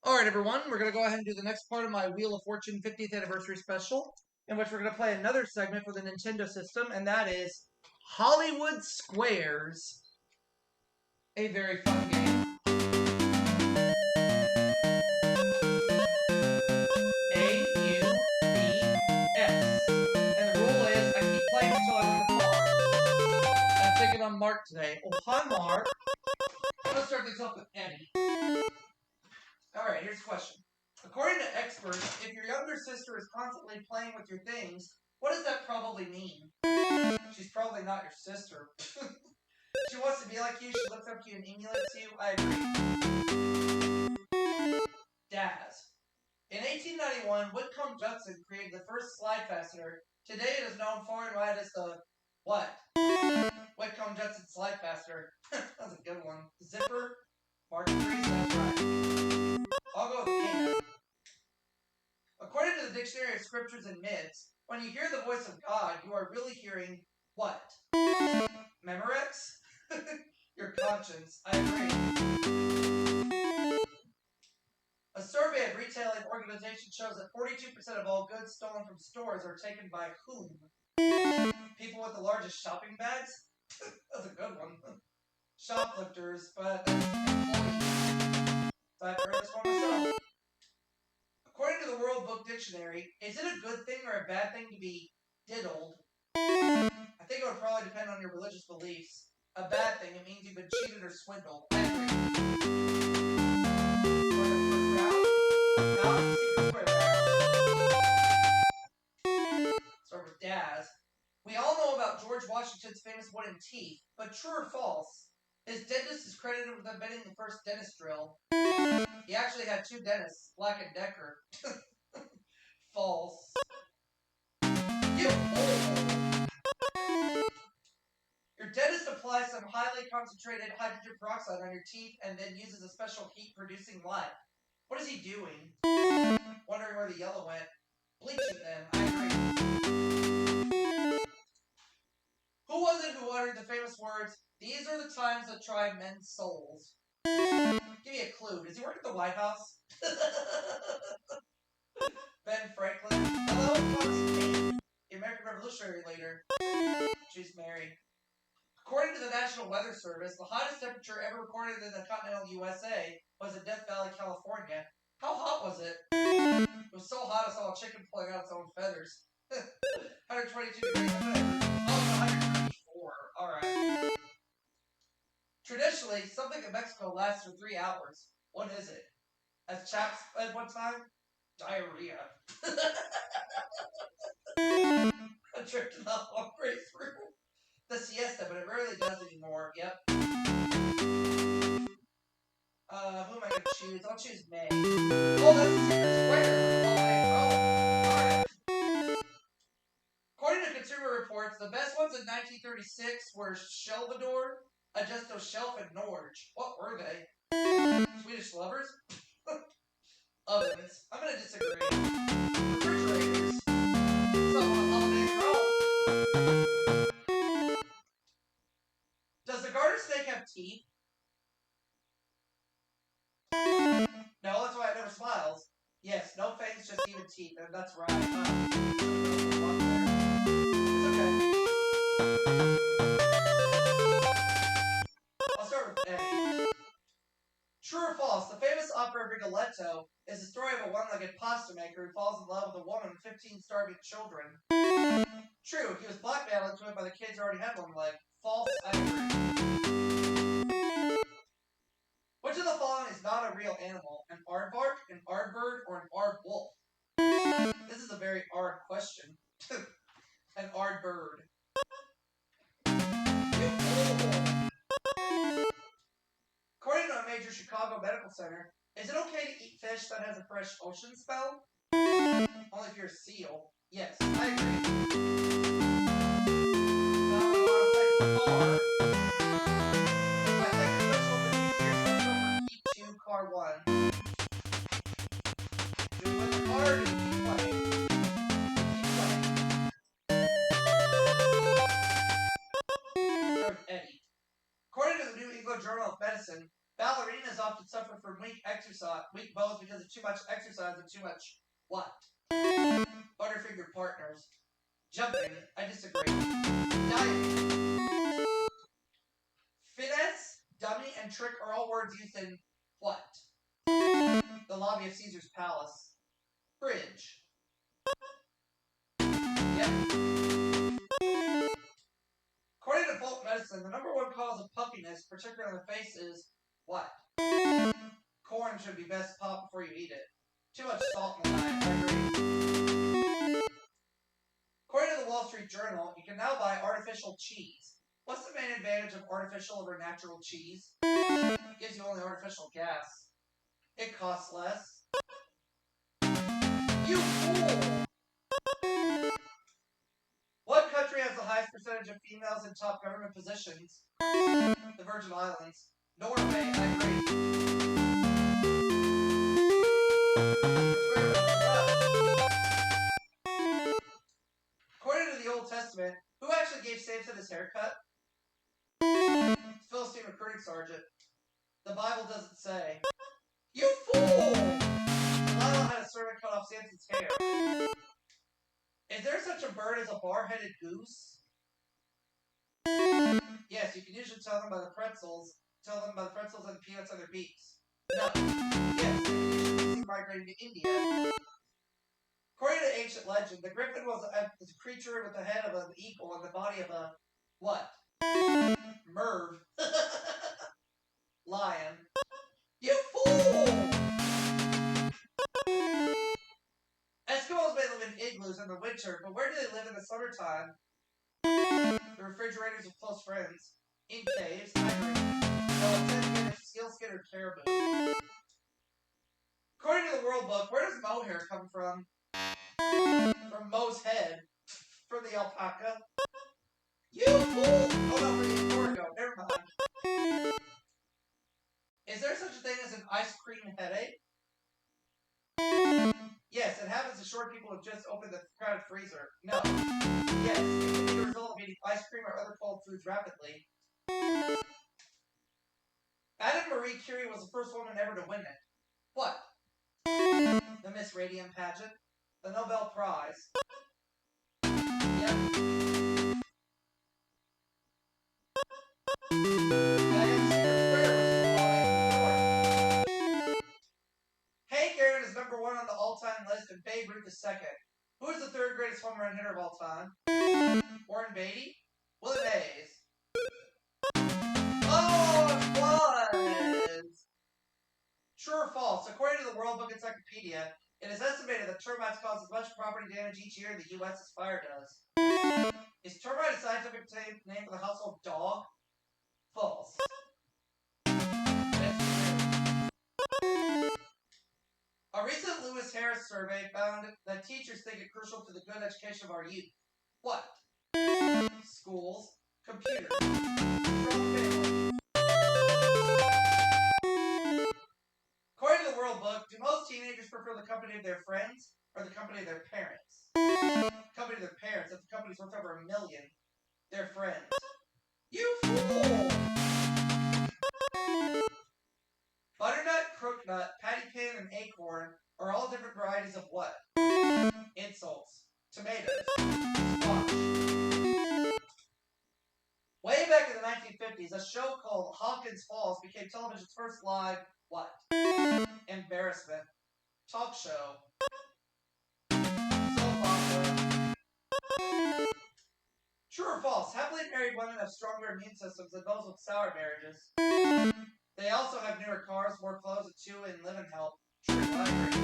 Alright everyone, we're going to go ahead and do the next part of my Wheel of Fortune 50th Anniversary Special, in which we're going to play another segment for the Nintendo system, and that is Hollywood Squares. A very fun game. A-U-B-S. And the rule is, I keep playing until I win the car. I'm taking on Mark today. Oh, hi Mark. Let's start things off with Eddie. Alright, here's the question. According to experts, if your younger sister is constantly playing with your things, what does that probably mean? She's probably not your sister. She wants to be like you, she looks up to you and emulates you. I agree. Daz. In 1891, Whitcomb Judson created the first slide fastener. Today it is known far and wide as the what? Whitcomb Judson slide fastener. That's a good one. Zipper. Mark agrees, that's right. I'll go with Pina. According to the Dictionary of Scriptures and Myths, when you hear the voice of God, you are really hearing what? Memorex? Your conscience. I agree. A survey of retailing organizations shows that 42% of all goods stolen from stores are taken by whom? People with the largest shopping bags? That's a good one. Shoplifters, but that's employees. So I've heard this one myself. According to the World Book Dictionary, is it a good thing or a bad thing to be diddled? I think it would probably depend on your religious beliefs. A bad thing, it means you've been cheated or swindled. I agree. Start with Daz. We all know about George Washington's famous wooden teeth, but true or false? His dentist is credited with inventing the first dentist drill. He actually had two dentists, Black and Decker. False. You fool! Your dentist applies some highly concentrated hydrogen peroxide on your teeth and then uses a special heat-producing light. What is he doing? Wondering where the yellow went. Bleaching them. I agree. Who was it who uttered the famous words, "These are the times that try men's souls"? Give me a clue. Does he work at the White House? Ben Franklin. Hello, Thomas Paine, the American Revolutionary leader. She's married. According to the National Weather Service, the hottest temperature ever recorded in the continental USA was in Death Valley, California. How hot was it? It was so hot I saw a chicken pulling out its own feathers. 122 degrees. Oh, 134. Alright. Traditionally, something in Mexico lasts for 3 hours. What is it? As Chaps said one time, diarrhea. I tripped it up all the way through. The siesta, but it rarely does anymore. Yep. Who am I going to choose? I'll choose May. Oh, that's a secret square. Alright. According to Consumer Reports, the best ones in 1936 were Shelvador, Adjusto Shelf, and Norge. What were they? Swedish lovers? Ovens. I'm going to disagree. Refrigerators. Someone holiday roll. Does the garter snake have teeth? No, that's why it never smiles. Yes, no fangs, just even teeth. And that's right. It's okay. I'll start with Eddie. True or false? The famous opera Rigoletto is the story of a one-legged pasta maker who falls in love with a woman with 15 starving children. True, he was blackmailed into it by the kids who already had one leg. False, I agree. Which of the following is not a real animal? An aardvark, an aardbird, or an aardwolf? This is a very aard question. An aardbird. According to a major Chicago medical center, is it okay to eat fish that has a fresh ocean smell? Only if you're a seal. Yes, I agree. Car 1. Do it with the card and keep playing. Keep playing. Eddie. According to the New England Journal of Medicine, ballerinas often suffer from weak bones because of too much exercise and too much what? Butterfinger partners. Jumping. I disagree. Diving. Finesse, dummy, and trick are all words used in what? The lobby of Caesar's palace. Bridge. Yep. According to folk medicine, the number one cause of puffiness, particularly on the face, is what? Corn should be best popped before you eat it. Too much salt in the diet. I agree. According to the Wall Street Journal, you can now buy artificial cheese. What's the main advantage of artificial over natural cheese? It gives you only artificial gas. It costs less. You fool! What country has the highest percentage of females in top government positions? The Virgin Islands. Norway, I agree. According to the Old Testament, who actually gave Samson his haircut? Philistine recruiting sergeant. The Bible doesn't say. You fool! Delilah had a servant cut off Samson's hair. Is there such a bird as a bar-headed goose? Yes, you can usually tell them by the pretzels. Tell them by the pretzels and peanuts on their beaks. No. Yes, they can usually be migrating to India. According to ancient legend, the griffin was a creature with the head of an eagle and the body of a what? Merv. Lion. You fool! Eskimos may live in igloos in the winter, but where do they live in the summertime? The refrigerators of close friends. In caves. I agree. No, it says here it's sealskin or caribou. According to the World Book, where does mohair come from? From Mo's head. From the alpaca. You fool! Oh no, from the Torgo. Never mind. Is there such a thing as an ice cream headache? Yes, it happens to short people who have just opened the crowded freezer. No. Yes, it can be the result of eating ice cream or other cold foods rapidly. Madame Marie Curie was the first woman ever to win it. What? The Miss Radium pageant? The Nobel Prize? Yep. Hank Aaron is number one on the all-time list, and Babe Ruth is second. Who is the third greatest home run hitter of all time? Warren Beatty? Willie Mays? Oh, it was! True or false? According to the World Book Encyclopedia, it is estimated that termites cause as much property damage each year in the U.S. as fire does. Is termite a scientific name for the household dog? False. A recent Lewis Harris survey found that teachers think it crucial to the good education of our youth. What? Schools, computers, strong families. According to the World Book, do most teenagers prefer the company of their friends or the company of their parents? Company of their parents. If the company's worth over $1 million, their friends. You fool! Butternut, crooknut, patty pan, and acorn are all different varieties of what? Insults. Tomatoes. Squash. Way back in the 1950s, a show called Hawkins Falls became television's first live what? Embarrassment. Talk show. Soap opera. True or false? Happily married women have stronger immune systems than those with sour marriages. They also have newer cars, more clothes, and chew and live and help. True, I agree.